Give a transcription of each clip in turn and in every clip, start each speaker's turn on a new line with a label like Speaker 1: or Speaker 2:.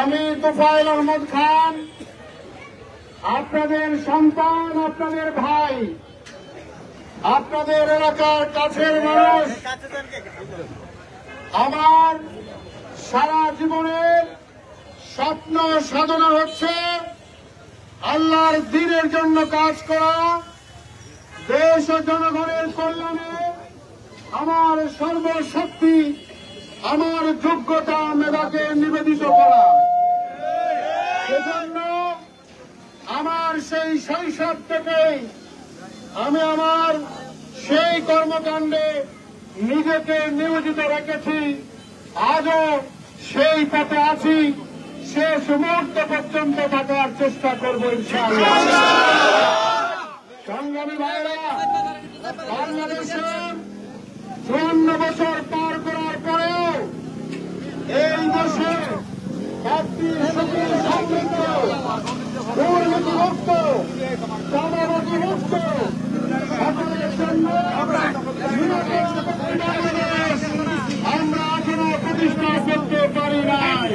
Speaker 1: আমি তোফায়েল আহমদ খান, আপনাদের সন্তান, আপনাদের ভাই, আপনাদের এলাকার কাছের মানুষ। আমার সারা জীবনের স্বপ্ন সাধনা হচ্ছে আল্লাহর দ্বীনের জন্য কাজ করা, দেশ ও জনগণের কল্যাণে আমার সর্বশক্তি, আমার যোগ্যতা, মেধাকে নিবেদিত করা। সেজন্য আমার সেই শৈশব থেকেই আমি আমার সেই কর্মকাণ্ডে নিজেকে নিয়োজিত রেখেছি। আজও সেই পথে আছি, শেষ মুহূর্ত পর্যন্ত থাকার চেষ্টা করবো ইনশাআল্লাহ। সংগ্রামী ভাইরা, বাংলাদেশের 54 বছর পার করার পরেও এই দেশে একটি সুখী সমৃদ্ধ দুর্নীতিমুক্ত চাঁদাবাজিমুক্ত সকলের জন্য আমরা এখনো প্রতিষ্ঠা করতে পারি নাই।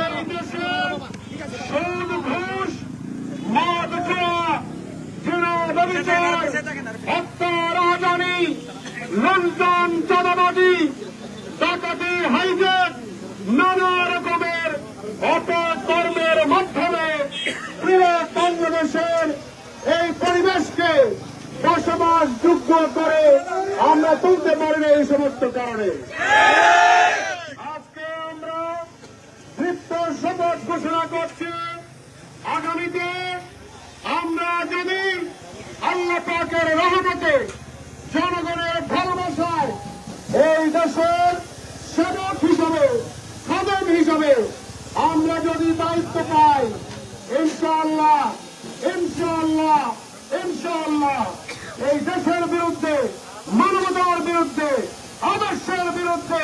Speaker 1: এই দেশের সুদ, ঘুষ, মদ, জুয়া, জেনা, ব্যভিচার, হত্যা, রাজধানী, লুণ্ঠন, চাঁদাবাজি, ডাকাতি, হাইজ্যাক, নানা রকমের অপকর্মের মাধ্যমে পুরো বাংলাদেশের এই পরিবেশকে বসবাসযোগ্য করে আমরা তুলতে পারি না। এই সমস্ত কারণে আজকে আমরা দৃপ্ত শপথ ঘোষণা করছি, আগামীতে আমরা যদি আল্লাহ পাকের রহমতে, জনগণের ভালোবাসায় এই দেশের সেবক হিসাবে, খাদেম হিসাবে আমরা যদি দায়িত্ব পাই, ইনশাআল্লাহ ইনশাআল্লাহ ইনশাআল্লাহ এই দেশের বিরুদ্ধে, মানবতার বিরুদ্ধে, আদর্শের বিরুদ্ধে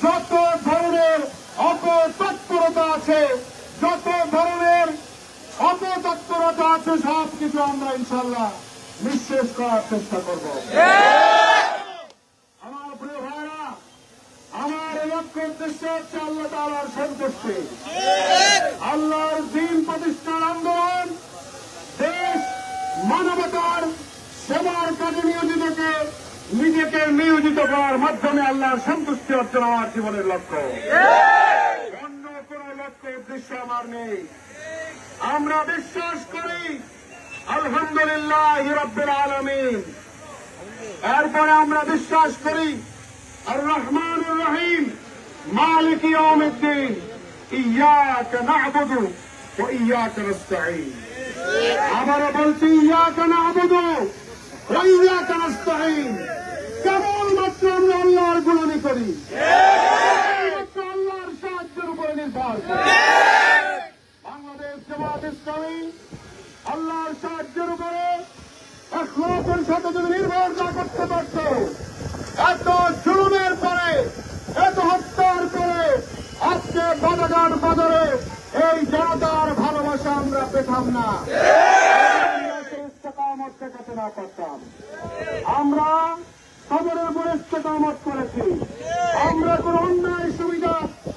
Speaker 1: যত ধরনের অপতৎপরতা আছে, যত ধরনের অপতৎপরতা আছে, সবকিছু আমরা ইনশাআল্লাহ নিঃশেষ করার চেষ্টা করব। আমার প্রিয় ভাইরা, আমার লক্ষ্য উদ্দেশ্য হচ্ছে আল্লাহ তাআলার সন্তুষ্টি, আল্লাহর দ্বীন প্রতিষ্ঠার আন্দোলন, দেশ মানবতার সেবার কাজে নিজেকে নিয়োজিত করার মাধ্যমে আল্লাহর সন্তুষ্টি অর্জন আমার জীবনের লক্ষ্য। অন্য কোন লক্ষ্য উদ্দেশ্য আমার নেই। আমরা বিশ্বাস করি আলহামদুলিল্লাহ রাব্বিল আলামিন, এরপরে আমরা বিশ্বাস করি আর রহমানুর রহিম মালিক ইয়াউমিদ্দিন, ইয়্যাকা না'বুদু ওয়া ইয়্যাকা নাস্তাঈন। আবারও বলছি, ইয়্যাকা না'বুদু ওয়া ইয়্যাকা নাস্তাঈন। কেবলমাত্র আমরা আল্লাহর গোলামি করি, কেবলমাত্র আল্লাহর সাহায্যের উপরে নির্ভর করি। বাংলাদেশ জামাত ইসলামী আল্লাহর সাহায্যের উপরে ইখলাসের সাথে যদি নির্ভর না করতে পারত, এত জুলুমের পরে, এত হত্যার পরে আজকে বাজার বাজারে এই জনতার ভালোবাসা আমরা পেতাম না, ইস্তেকামত দেখাতে না পারতাম। আমরা খবরের উপর ইস্তেকামত করেছি, আমরা কোন অন্যায় সুবিধা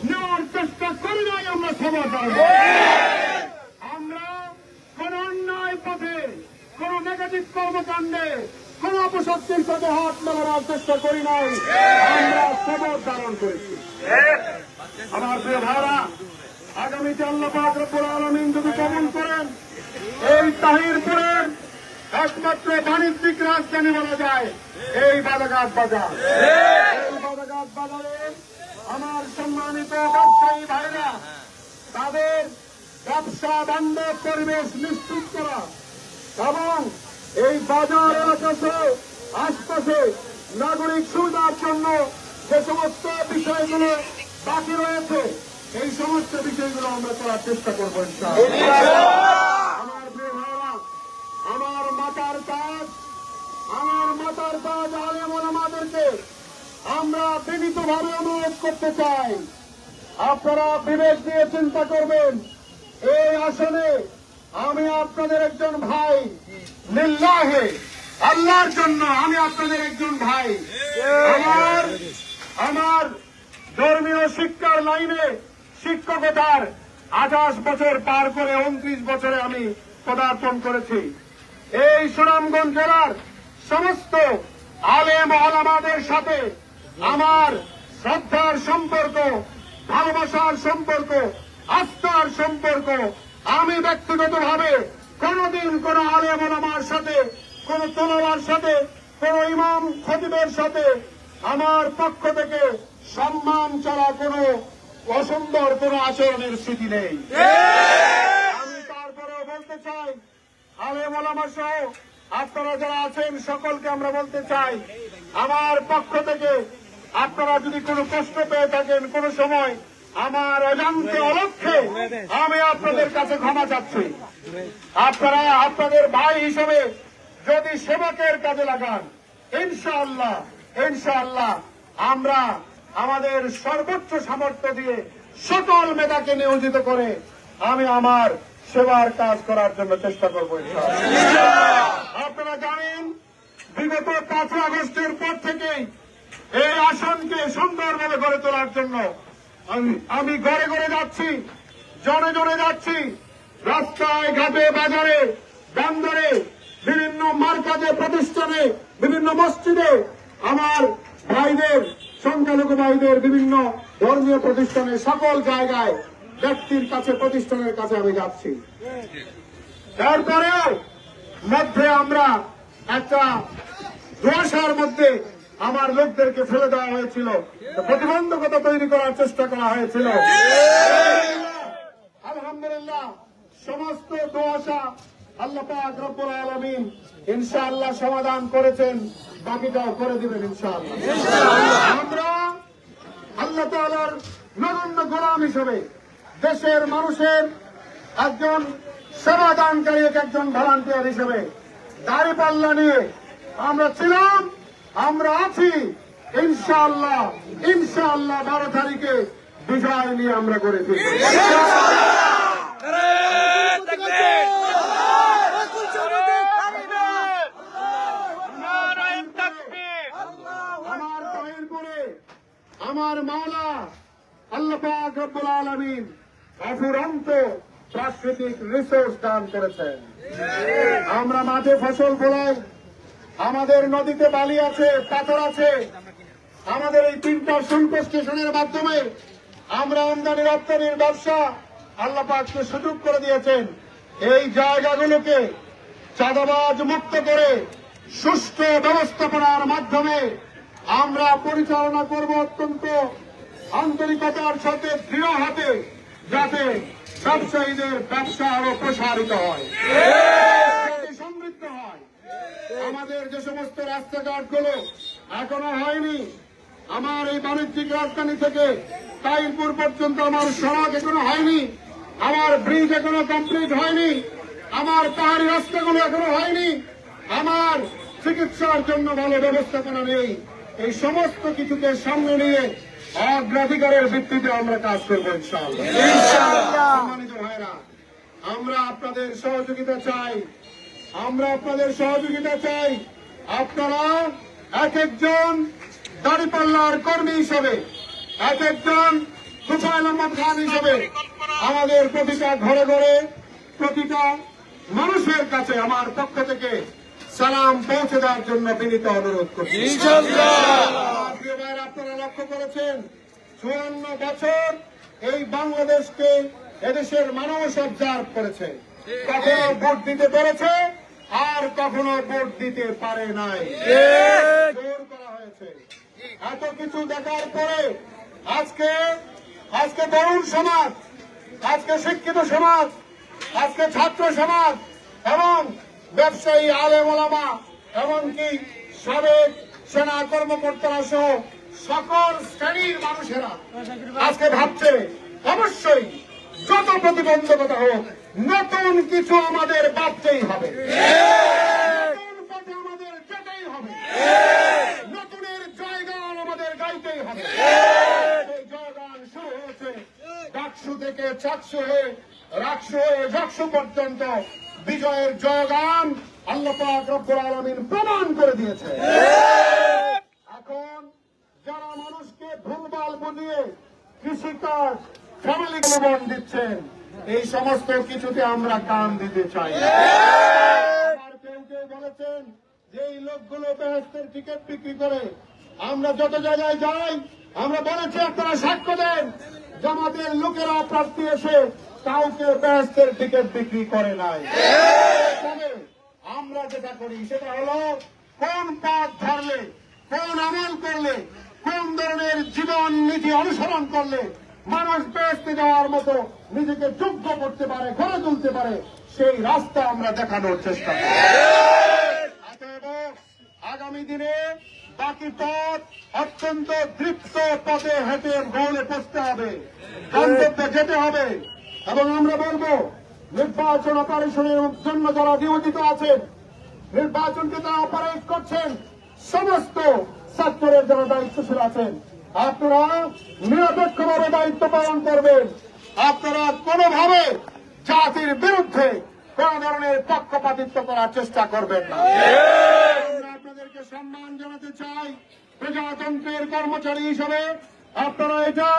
Speaker 1: নেওয়ার চেষ্টা করি নাই। আমরা খবর দাঁড়াবো, আমরা কোন অন্যায় পথে, কোন নেগেটিভ কর্মকাণ্ডে, কোন অপশক্তির সাথে হাত মেলানোর চেষ্টা করি নাই। আমরা খবর ধারণ করেছি। আমার প্রিয় ভাইরা, আগামীতে আল্লাহ পাক রব্বুল আলামিন যদি কবুল করেন, এই তাহিরপুরের একমাত্র বাণিজ্যিক রাজধানী বলা যায় এই বাদাঘাট বাজার। এই বাদাঘাট বাজারে আমার সম্মানিত ব্যবসায়ী ভাইরা তাদের ব্যবসা বান্ধব পরিবেশ নিশ্চিত করা এবং এই বাজার এলাকাতে আশপাশে নাগরিক সুবিধার জন্য যে সমস্ত বিষয়গুলো বাকি রয়েছে, এই সমস্ত বিষয়গুলো আমরা করার চেষ্টা করবো ইনশাআল্লাহ। আমার প্রিয় ভাইরা, আমার মাতার কাজ আলেম ওলামাদেরকে আমরা বিনীতভাবে অনুরোধ করতে চাই, আপনারা বিবেক দিয়ে চিন্তা করবেন। এই আসনে আমি আপনাদের একজন ভাই, লিল্লাহে, আল্লাহর জন্য আমি আপনাদের একজন ভাই। আমার ধর্মীয় শিক্ষার লাইনে শিক্ষকতার 28 বছর পার করে 29 বছরে আমি পদার্পণ করেছি। এই সুনামগঞ্জ জেলার সমস্ত আলেম ওলামাদের সাথে আমার শ্রদ্ধার সম্পর্ক, ভালোবাসার সম্পর্ক, আস্থার সম্পর্ক। আমি ব্যক্তিগতভাবে কোনদিন কোন আলেম ওলামার সাথে, কোন তোলার সাথে, কোন ইমাম খতিবের সাথে আমার পক্ষ থেকে সম্মান ছাড়া কোন অসুন্দর কোন আচরণের স্মৃতি নেই। আমি তারপরেও বলতে চাই, আলেম ওলামা সহ আপনারা যারা আছেন সকলকে আমরা বলতে চাই, আমার পক্ষ থেকে আপনারা যদি কোনো কষ্ট পেয়ে থাকেন কোন সময়, আমার অজান্তে অলক্ষ্যে আমি আপনাদের কাছে ক্ষমা চাচ্ছি। আপনারা আপনাদের ভাই হিসেবে যদি সেবকের কাজে লাগান, ইনশাআল্লাহ ইনশাআল্লাহ আমরা আমাদের সর্বোচ্চ সামর্থ্য দিয়ে সকল মেধাকে নিয়োজিত করে আমি আমার সেবার কাজ করার জন্য চেষ্টা করবো। আপনারা জানেন, বিগত 5 আগস্টের পর থেকেই এই আসনকে সুন্দরভাবে গড়ে তোলার জন্য আমি ঘরে ঘরে যাচ্ছি, জনে জনে যাচ্ছি, রাস্তায় ঘাটে বাজারে বন্দরে বিভিন্ন মার্কাজে প্রতিষ্ঠানে বিভিন্ন মসজিদে আমার ভাইদের, সংখ্যালঘু ভাইদের বিভিন্ন ধর্মীয় প্রতিষ্ঠানে সকল জায়গায় ব্যক্তির কাছে প্রতিষ্ঠানের কাছে আমি যাচ্ছি। তারপরেও মধ্যে আমরা একটা ধোঁয়াশার মধ্যে আমার লোকদেরকে ফেলে দেওয়া হয়েছিল, প্রতিবন্ধকতা তৈরি করার চেষ্টা করা হয়েছিল। আলহামদুলিল্লাহ সমস্ত ধোঁয়াশা আল্লাহ পাক রব্বুল আলামিন ইনশাআল্লাহ সমাধান করেছেন, বাকিটাও করে দিবেন ইনশাআল্লাহ। আমরা আল্লাহ তাআলার নগণ্য গোলাম হিসেবে দেশের মানুষের একজন সেবাদানকারী, একজন ভলান্টিয়ার হিসেবে দাঁড়িপাল্লা নিয়ে আমরা ছিলাম, আমরা আছি। ইনশাআল্লাহ ইনশাআল্লাহ 12 তারিখে বিজয় নিয়ে আমরা করে ফিরব। আমার পায়ের পরে আমার মাওলা আল্লাহ পাক রব্বুল আলামিন অফুরন্ত প্রাকৃতিক রিসোর্স দান করেছেন। আমরা মাঠে ফসল ফলাই, আমাদের নদীতে বালি আছে, পাথর আছে। আমাদের এই 3টা শুল্ক স্টেশনের মাধ্যমে আমরা আমদানি রপ্তানির ব্যবসা আল্লাহ পাককে সুযোগ করে দিয়েছেন। এই জায়গাগুলোকে চাঁদাবাজ মুক্ত করে সুষ্ঠু ব্যবস্থাপনার মাধ্যমে আমরা পরিচালনা করব অত্যন্ত আন্তরিকতার সাথে, দৃঢ় হাতে, যাতে ব্যবসায়ীদের ব্যবসা আরো প্রসারিত হয়, সমৃদ্ধ হয়। আমাদের যে সমস্ত রাস্তাঘাটগুলো এখনো হয়নি, আমার এই বাণিজ্যিক রাজধানী থেকে তাইলপুর পর্যন্ত আমার সড়ক এখনো হয়নি, আমার ব্রিজ এখনো কমপ্লিট হয়নি, আমার পাহাড়ি রাস্তাগুলো এখনো হয়নি, আমার চিকিৎসার জন্য ভালো ব্যবস্থাপনা নেই। এই সমস্ত কিছুকে সামনে নিয়ে অগ্রাধিকারের ভিত্তিতে আমরা কাজ করবো ইনশাআল্লাহ। সম্মানিত ভাইরা, আমরা আপনাদের সহযোগিতা চাই, আমরা আপনাদের সহযোগিতা চাই। আপনারা এক একজন দাঁড়িপাল্লার কর্মী হিসেবে, এক একজন তুফাইল আহমদ খান হিসেবে আমাদের প্রতিটা ঘরে ঘরে, প্রতিটা মানুষের কাছে আমার পক্ষ থেকে সালাম পৌঁছে দেওয়ার জন্য বিনীত অনুরোধ করছি। প্রিয় ভাইরা, আপনারা লক্ষ্য করেছেন 54 বছর এই বাংলাদেশকে এদেশের মানুষ অবজার্ভ করেছে। কখনো ভোট দিতে পেরেছে, আর কখনো ভোট দিতে পারে নাই, জোর করা হয়েছে। এত কিছু দেখার পরে আজকে তরুণ সমাজ, আজকে শিক্ষিত সমাজ, আজকে ছাত্র সমাজ এবং ব্যবসায়ী, আলেম ওলামা, এমনকি সাবেক সেনা কর্মকর্তারা সহ সকল শ্রেণীর মানুষেরা আজকে ভাবছে অবশ্যই যত প্রতিবন্ধকতা হোক নতুন কিছু আমাদের ভাবতেই হবে, নতুন পথে আমাদের যেতেই হবে, নতুনের জয়গান আমাদের গাইতেই হবে। এই জয়গান শুরু হয়েছে ডাকসু থেকে চাকসু হয়ে, রাকসু হয়ে জাকসু পর্যন্ত। বিজয়ের জয়গান আল্লাহ পাক রব্বুল আলামিন প্রমাণ করে দিয়েছে। এখন যারা মানুষকে ভুলভাল বুঝিয়ে কৃষিকাজ ফ্যামিলি জীবন দিচ্ছেন, এই সমস্ত কিছুতে আমরা কান দিতে চাই না। আর কেউ কেউ বলেছেন যে এই লোকগুলো বেহেশতের টিকিট বিক্রি করে। আমরা যত জায়গায় যাই আমরা বলেছি আপনারা সাক্ষ্য দেন, জামাতের লোকেরা প্রার্থী এসে কাউকে বেহেশতের টিকিট বিক্রি করে নাই। তবে আমরা যেটা করি সেটা হলো কোন পথ ধরলে, কোন আমল করলে, কোন ধরনের জীবন নীতি অনুসরণ করলে মানুষ বেহেশতে যাওয়ার মতো নিজেকে যোগ্য করতে পারে, গড়ে তুলতে পারে, সেই রাস্তা আমরা দেখানোর চেষ্টা করি। অতএব আগামী দিনে বাকি পথ অত্যন্ত দৃপ্ত পথে হেঁটে গোলে পৌঁছতে হবে, গন্তব্যে যেতে হবে। এবং আমরা বলবো নির্বাচন অপারেশনের জন্য যারা নিয়োজিত আছেন, নির্বাচনকে তারা অপারেট করছেন, সমস্ত সেক্টরের যারা দায়িত্বশীল আছেন, আপনারা নিরপেক্ষভাবে দায়িত্ব পালন করবেন। আপনারা কোনোভাবে জাতির বিরুদ্ধে কোন ধরনের পক্ষপাতিত্ব করার চেষ্টা করবেন না। আমরা আপনাদেরকে সম্মান জানাতে চাই, প্রজাতন্ত্রের কর্মচারী হিসেবে আপনারা এটা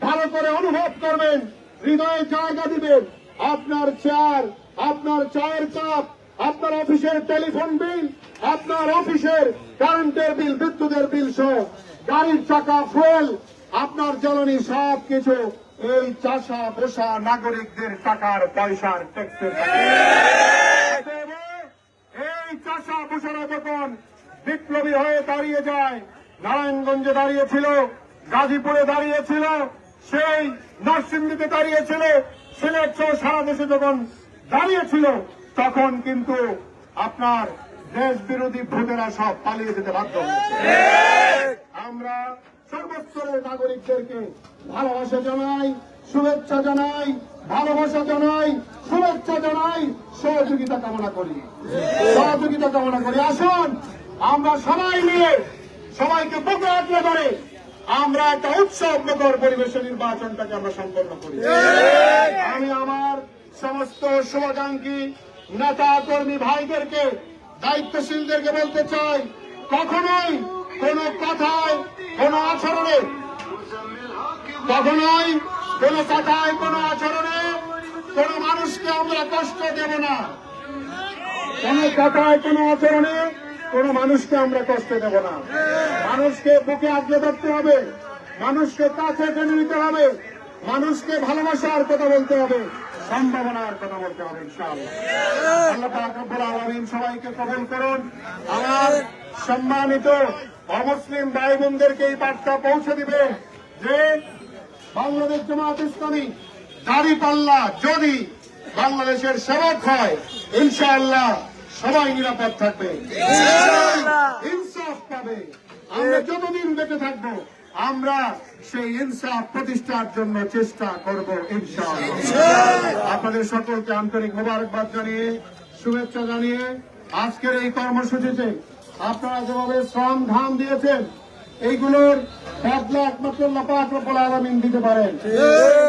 Speaker 1: ভালো করে অনুভব করবেন, হৃদয়ে জায়গা দিবেন। আপনার চেয়ার, আপনার চায়ের কাপ, আপনার অফিসের টেলিফোন বিল, আপনার অফিসের কারেন্টের বিল, বিদ্যুতের বিল সহ গাড়ির চাকা, ফুয়েল, আপনার জ্বালানি সবকিছু এই চাষা বসা নাগরিকদের টাকার পয়সার ট্যাক্সের। এই চাষা বসারা যখন বিপ্লবী হয়ে দাঁড়িয়ে যায়, নারায়ণগঞ্জে দাঁড়িয়েছিল, গাজীপুরে দাঁড়িয়েছিল, সেই নরসিংদীতে দাঁড়িয়েছিল, সিলেট সহ সারা দেশে যখন দাঁড়িয়েছিল, তখন কিন্তু আপনার দেশ বিরোধী ভোটেরা সব পালিয়ে যেতে বাধ্য হয়েছে। আমরা সর্বস্তরের নাগরিকদেরকে ভালোবাসা জানাই, শুভেচ্ছা জানাই, ভালোবাসা জানাই, শুভেচ্ছা জানাই, সহযোগিতা কামনা করি, সহযোগিতা কামনা করি। আসুন আমরা সবাই মিলে, সবাইকে বুকে আঁকড়ে ধরে আমরা একটা উৎসব মুখর পরিবেশে নির্বাচনটাকে আমরা সম্পন্ন করি। আমি আমার সমস্ত শুভাকাঙ্ক্ষী নেতা কর্মী ভাইদেরকে, দায়িত্বশীলদেরকে বলতে চাই, কখনোই কোন কথায়, কোন আচরণে, কখনোই কোন কথায়, কোন আচরণে কোন মানুষকে আমরা কষ্ট দেব না। কোন কথায়, কোন আচরণে কোন মানুষকে আমরা কষ্ট দেব না। মানুষকে বুকে আঁকড়ে ধরতে হবে, মানুষকে কাছে টেনে নিতে হবে, মানুষকে ভালোবাসার কথা বলতে হবে, সম্ভাবনার কথা বলতে হবে। ইনশাআল্লাহ আল্লাহ পাক রব্বুল আলামিন সবাইকে কবুল করুন। আমার সম্মানিত অমুসলিম ভাই বোনদেরকে এই বার্তা পৌঁছে দিবে যে বাংলাদেশ জামাত ইসলামী দাঁড়িপাল্লা যদি বাংলাদেশের সেবক হয়, ইনশাআল্লাহ সবাই নিরাপদ থাকবে, ইনসাফ পাবে। আমরা যতদিন বেঁচে থাকবো আমরা সেই ইনসাফ প্রতিষ্ঠার জন্য চেষ্টা করব ইনশাআল্লাহ। আপনাদের সকলকে আন্তরিক মোবারকবাদ জানিয়ে, শুভেচ্ছা জানিয়ে আজকের এই কর্মসূচিতে আপনারা যেভাবে শ্রম ঘাম দিয়েছেন, এইগুলোর বদলা একমাত্র আল্লাহ পাক রব্বুল আলামিন দিতে পারেন।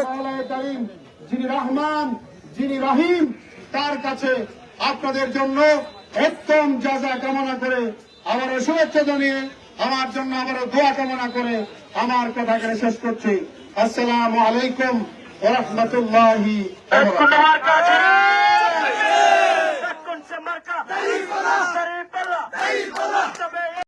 Speaker 1: মাওলায়ে কারীম যিনি রহমান, যিনি রহিম, তার কাছে আপনাদের জন্য উত্তম জাযা কামনা করে, আবারও শুভেচ্ছা জানিয়ে, আমার জন্য আবারও দোয়া কামনা করে আমার কথাকে শেষ করছি। আসসালামু আলাইকুম ওয়া রাহমাতুল্লাহি ওয়া বারাকাতুহু।